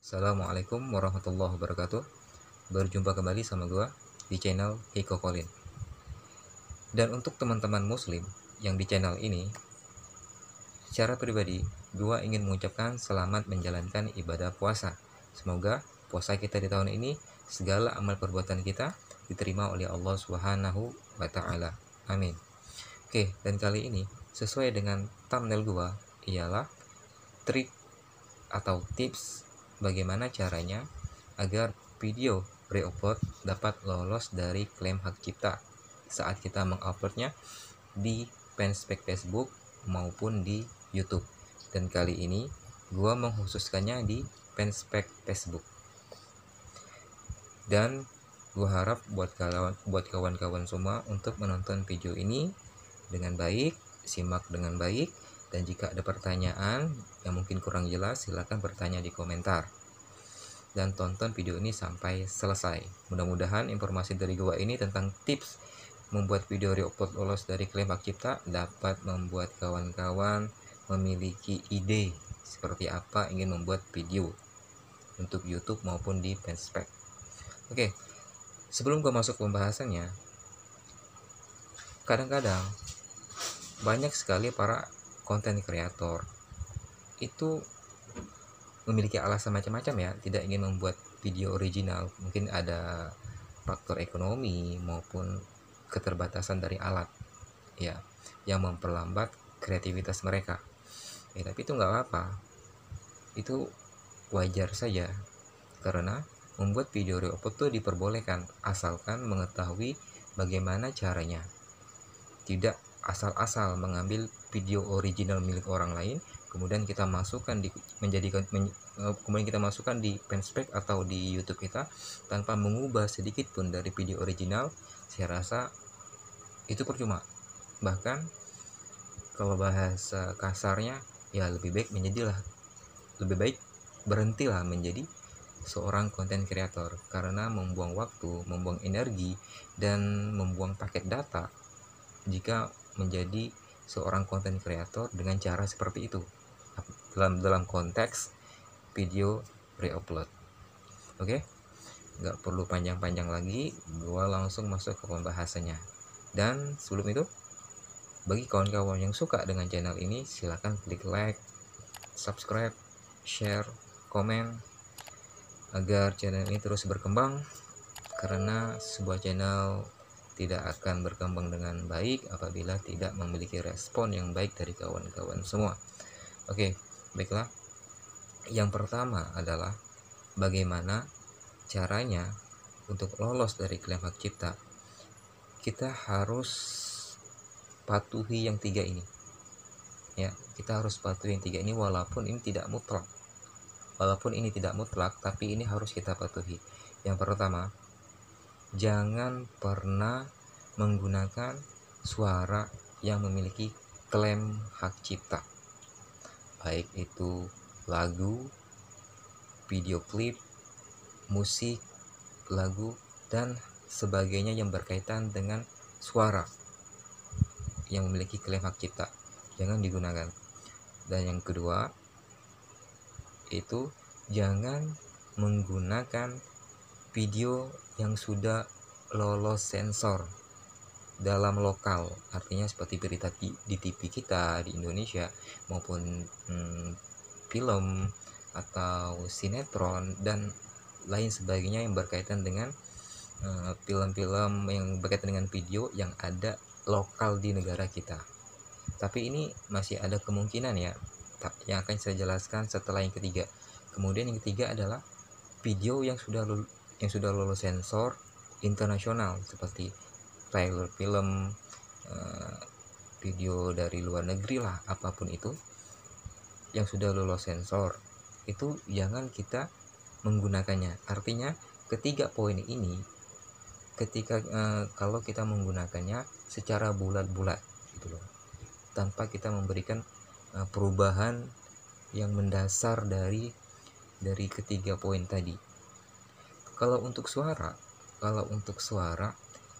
Assalamualaikum warahmatullahi wabarakatuh. Berjumpa kembali sama gua di channel Hiko Colin. Dan untuk teman-teman muslim yang di channel ini, secara pribadi gua ingin mengucapkan selamat menjalankan ibadah puasa. Semoga puasa kita di tahun ini segala amal perbuatan kita diterima oleh Allah Subhanahu wa taala. Amin. Oke, dan kali ini sesuai dengan thumbnail gua ialah trik atau tips bagaimana caranya agar video reupload dapat lolos dari klaim hak cipta saat kita menguploadnya di fanspage Facebook maupun di YouTube. Dan kali ini gua mengkhususkannya di fanspage Facebook. Dan gua harap buat kawan-kawan semua untuk menonton video ini dengan baik, simak dengan baik, dan jika ada pertanyaan yang mungkin kurang jelas silahkan bertanya di komentar. Dan tonton video ini sampai selesai. Mudah-mudahan informasi dari gua ini tentang tips membuat video reupload lolos dari klaim hak cipta dapat membuat kawan-kawan memiliki ide seperti apa ingin membuat video untuk YouTube maupun di fanspage. Oke, sebelum gua masuk pembahasannya, kadang-kadang banyak sekali para konten kreator itu memiliki alasan macam-macam ya, tidak ingin membuat video original. Mungkin ada faktor ekonomi maupun keterbatasan dari alat ya, yang memperlambat kreativitas mereka. Tapi itu nggak apa-apa, itu wajar saja, karena membuat video reupload itu diperbolehkan asalkan mengetahui bagaimana caranya. Tidak asal-asal mengambil video original milik orang lain kemudian kita masukkan kemudian kita masukkan di fanspage atau di YouTube kita tanpa mengubah sedikit pun dari video original. Saya rasa itu percuma. Bahkan kalau bahasa kasarnya ya lebih baik berhentilah menjadi seorang konten kreator, karena membuang waktu, membuang energi, dan membuang paket data jika menjadi seorang konten kreator dengan cara seperti itu dalam konteks video reupload. Oke, nggak perlu panjang-panjang lagi, gua langsung masuk ke pembahasannya. Dan sebelum itu, bagi kawan-kawan yang suka dengan channel ini silahkan klik like, subscribe, share, komen agar channel ini terus berkembang, karena sebuah channel tidak akan berkembang dengan baik apabila tidak memiliki respon yang baik dari kawan-kawan semua. Oke, baiklah. Yang pertama adalah bagaimana caranya untuk lolos dari klaim hak cipta. Kita harus patuhi yang 3 ini. Ya, kita harus patuhi yang 3 ini walaupun ini tidak mutlak. Tapi ini harus kita patuhi. Yang pertama, jangan pernah menggunakan suara yang memiliki klaim hak cipta, baik itu lagu, video klip, musik, lagu, dan sebagainya yang berkaitan dengan suara yang memiliki klaim hak cipta. Jangan digunakan. Dan yang kedua, itu jangan menggunakan video yang sudah lolos sensor dalam lokal, artinya seperti berita di TV kita di Indonesia maupun film atau sinetron dan lain sebagainya yang berkaitan dengan film-film yang berkaitan dengan video yang ada lokal di negara kita. Tapi ini masih ada kemungkinan ya, yang akan saya jelaskan setelah yang ketiga. Kemudian yang ketiga adalah video yang sudah lolos sensor internasional seperti trailer film, video dari luar negeri lah, apapun itu yang sudah lolos sensor, itu jangan kita menggunakannya. Artinya ketiga poin ini kalau kita menggunakannya secara bulat-bulat gitu loh, tanpa kita memberikan perubahan yang mendasar dari ketiga poin tadi. Kalau untuk suara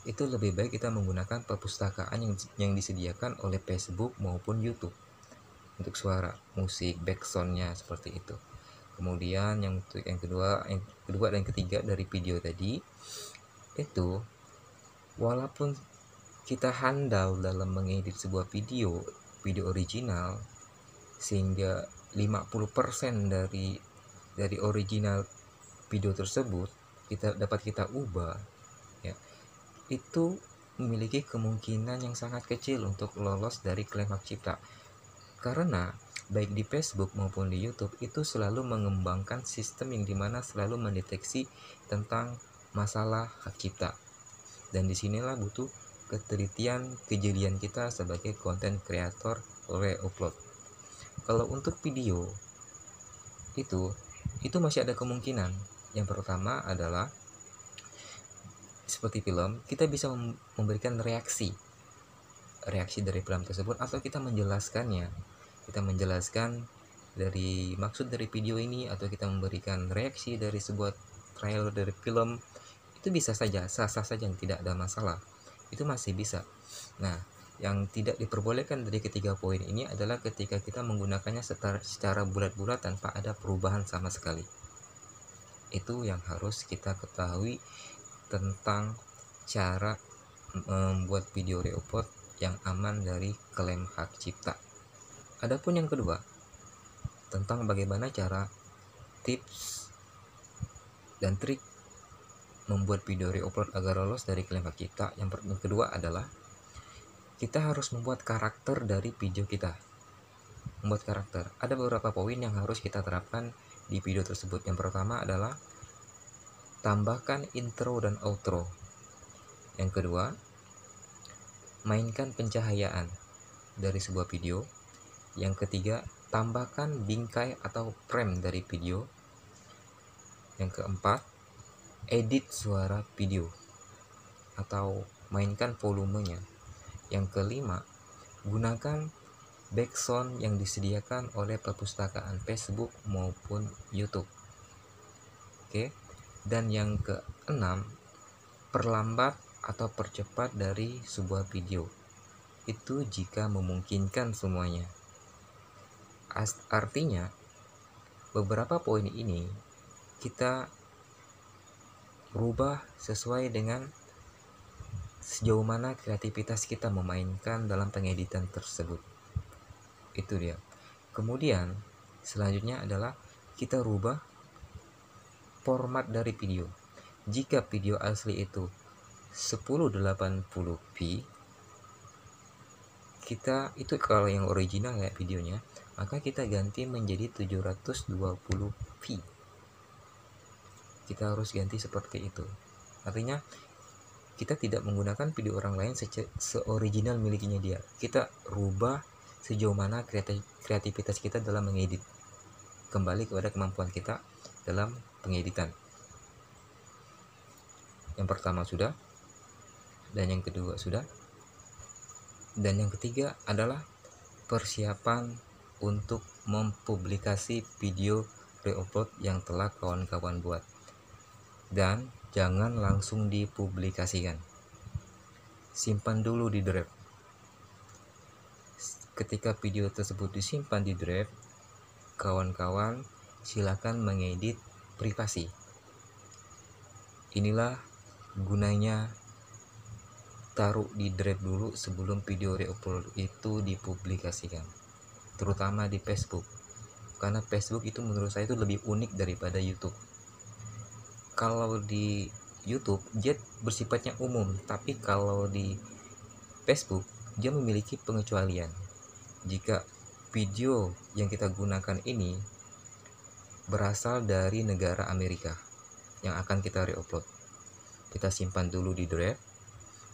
itu lebih baik kita menggunakan perpustakaan yang disediakan oleh Facebook maupun YouTube untuk suara, musik, backsoundnya seperti itu. Kemudian yang kedua dan ketiga dari video tadi itu, walaupun kita handal dalam mengedit sebuah video original, sehingga 50% dari original video tersebut kita ubah, ya, itu memiliki kemungkinan yang sangat kecil untuk lolos dari klaim hak cipta. Karena baik di Facebook maupun di YouTube itu selalu mengembangkan sistem yang dimana selalu mendeteksi tentang masalah hak cipta. Dan disinilah butuh ketelitian kejelian kita sebagai content creator re-upload. Kalau untuk video itu masih ada kemungkinan. Yang pertama adalah seperti film, kita bisa memberikan reaksi dari film tersebut, atau kita menjelaskannya. Kita menjelaskan dari maksud dari video ini, atau kita memberikan reaksi dari sebuah trailer dari film. Itu bisa saja, sah-sah saja, tidak ada masalah. Itu masih bisa. Nah, yang tidak diperbolehkan dari ketiga poin ini adalah ketika kita menggunakannya secara bulat-bulat tanpa ada perubahan sama sekali. Itu yang harus kita ketahui tentang cara membuat video re-upload yang aman dari klaim hak cipta. Adapun yang kedua, tentang bagaimana cara, tips, dan trik membuat video re-upload agar lolos dari klaim hak cipta. Yang kedua adalah kita harus membuat karakter dari video kita. Membuat karakter. Ada beberapa poin yang harus kita terapkan di video tersebut. Yang pertama adalah tambahkan intro dan outro. Yang kedua, mainkan pencahayaan dari sebuah video. Yang ketiga, tambahkan bingkai atau frame dari video. Yang keempat, edit suara video atau mainkan volumenya. Yang kelima, gunakan background yang disediakan oleh perpustakaan Facebook maupun YouTube. Oke. Dan yang keenam, perlambat atau percepat dari sebuah video. Itu jika memungkinkan semuanya. Artinya, beberapa poin ini kita rubah sesuai dengan sejauh mana kreativitas kita memainkan dalam pengeditan tersebut. Itu dia. Kemudian selanjutnya adalah kita rubah format dari video. Jika video asli itu 1080p, kita itu kalau yang original ya videonya, maka kita ganti menjadi 720p. Kita harus ganti seperti itu. Artinya kita tidak menggunakan video orang lain seoriginal miliknya dia. Kita rubah sejauh mana kreativitas kita dalam mengedit. Kembali kepada kemampuan kita dalam pengeditan. Yang pertama sudah, dan yang kedua sudah, dan yang ketiga adalah persiapan untuk mempublikasi video re-upload yang telah kawan-kawan buat. Dan jangan langsung dipublikasikan. Simpan dulu di drive. Ketika video tersebut disimpan di drive, kawan-kawan silakan mengedit privasi. Inilah gunanya taruh di drive dulu sebelum video re-upload itu dipublikasikan, terutama di Facebook. Karena Facebook itu menurut saya itu lebih unik daripada YouTube. Kalau di YouTube dia bersifatnya umum, tapi kalau di Facebook dia memiliki pengecualian. Jika video yang kita gunakan ini berasal dari negara Amerika yang akan kita re-upload, kita simpan dulu di drive,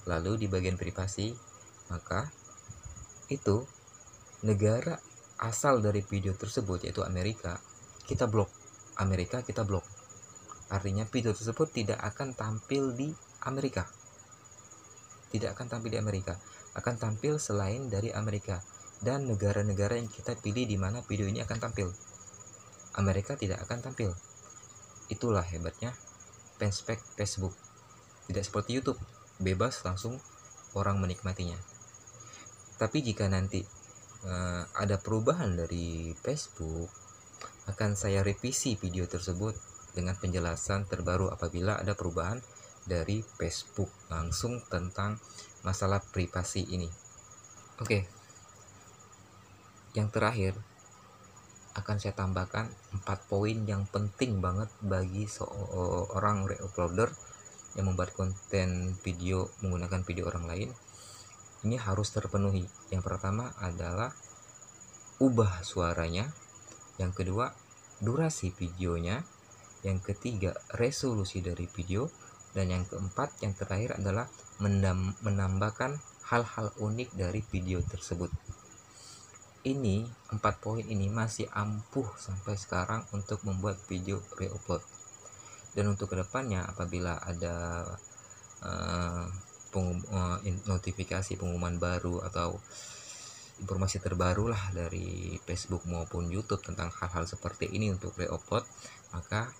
lalu di bagian privasi, maka itu negara asal dari video tersebut yaitu Amerika, kita blok. Amerika kita blok. Artinya video tersebut tidak akan tampil di Amerika. Tidak akan tampil di Amerika, akan tampil selain dari Amerika dan negara-negara yang kita pilih di mana video ini akan tampil. Amerika tidak akan tampil. Itulah hebatnya fanspage Facebook. Tidak seperti YouTube, bebas langsung orang menikmatinya. Tapi jika nanti ada perubahan dari Facebook akan saya revisi video tersebut dengan penjelasan terbaru apabila ada perubahan dari Facebook langsung tentang masalah privasi ini. Oke, yang terakhir akan saya tambahkan 4 poin yang penting banget bagi seorang reuploader yang membuat konten video menggunakan video orang lain. Ini harus terpenuhi. Yang pertama adalah ubah suaranya, yang kedua durasi videonya, yang ketiga resolusi dari video, dan yang keempat yang terakhir adalah menambahkan hal-hal unik dari video tersebut. Ini 4 poin ini masih ampuh sampai sekarang untuk membuat video reupload. Dan untuk kedepannya apabila ada notifikasi pengumuman baru atau informasi terbaru lah dari Facebook maupun YouTube tentang hal-hal seperti ini untuk reupload, maka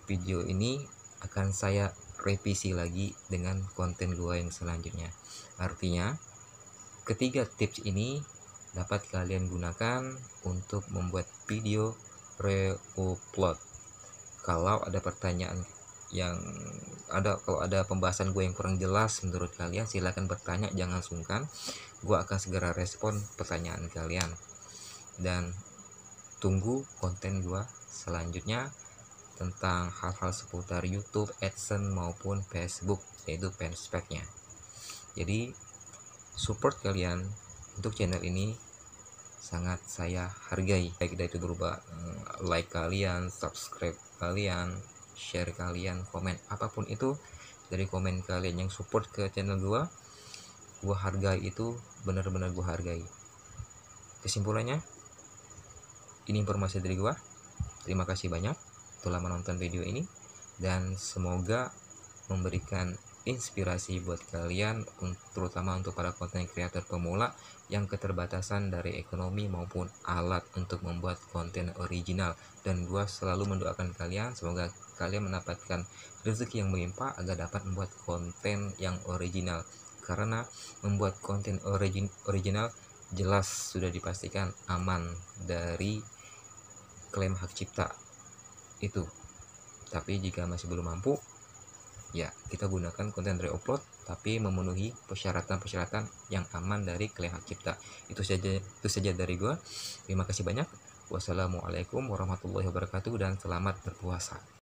video ini akan saya revisi lagi dengan konten gua yang selanjutnya. Artinya ketiga tips ini dapat kalian gunakan untuk membuat video reupload. Kalau ada pertanyaan kalau ada pembahasan gue yang kurang jelas menurut kalian, silahkan bertanya, jangan sungkan. Gue akan segera respon pertanyaan kalian. Dan tunggu konten gue selanjutnya tentang hal-hal seputar YouTube, AdSense maupun Facebook, yaitu fanspage-nya. Jadi support kalian untuk channel ini sangat saya hargai, baik itu berupa like kalian, subscribe kalian, share kalian, komen, apapun itu dari komen kalian yang support ke channel gua hargai, itu benar-benar gua hargai. Kesimpulannya, ini informasi dari gua. Terima kasih banyak telah menonton video ini, dan semoga memberikan inspirasi buat kalian, terutama untuk para konten kreator pemula yang keterbatasan dari ekonomi maupun alat untuk membuat konten original. Dan gua selalu mendoakan kalian semoga kalian mendapatkan rezeki yang melimpah agar dapat membuat konten yang original, karena membuat konten original jelas sudah dipastikan aman dari klaim hak cipta itu. Tapi jika masih belum mampu, ya kita gunakan konten reupload tapi memenuhi persyaratan-persyaratan yang aman dari klaim hak cipta. Itu saja dari gua. Terima kasih banyak. Wassalamualaikum warahmatullahi wabarakatuh dan selamat berpuasa.